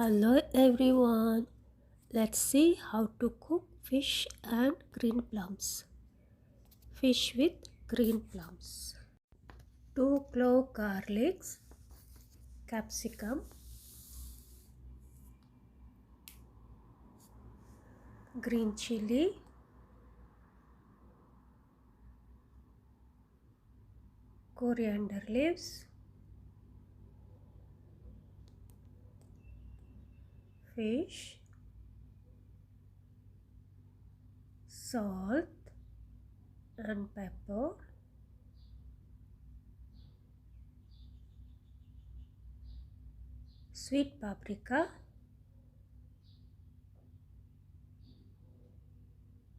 Hello everyone. Let's see how to cook fish and green plums. Fish with green plums. 2 clove garlics, capsicum, green chili, coriander leaves, fish, salt and pepper, sweet paprika,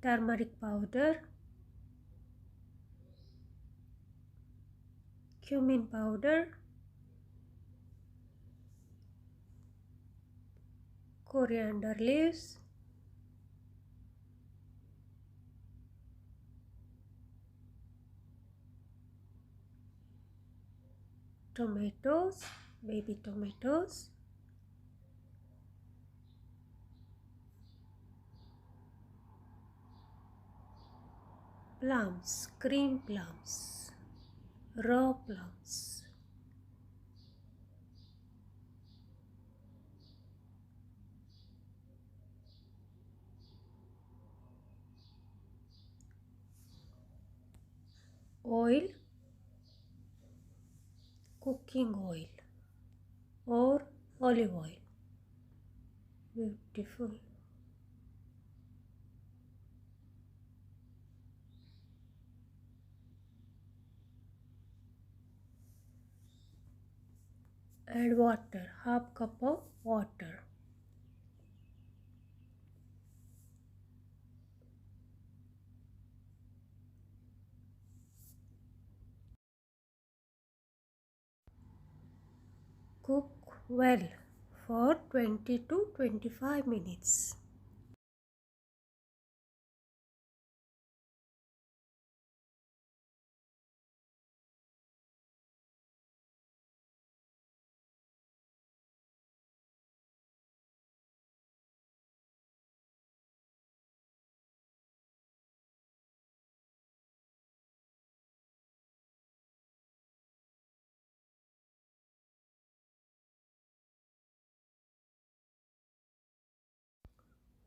turmeric powder, cumin powder, coriander leaves, tomatoes, baby tomatoes, plums, green plums, raw plums, oil, cooking oil or olive oil. Beautiful. Add water, half cup of water. Cook well for 20 to 25 minutes.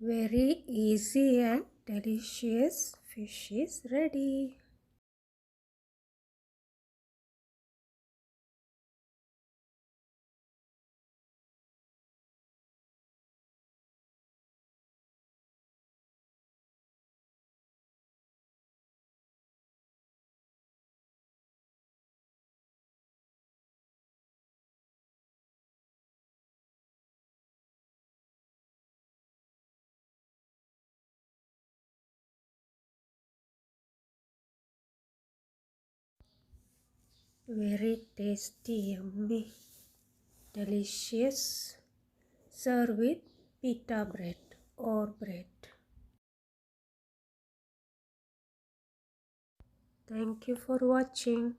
Very easy and delicious fish is ready. Very tasty, yummy, delicious. Serve with pita bread or bread. Thank you for watching.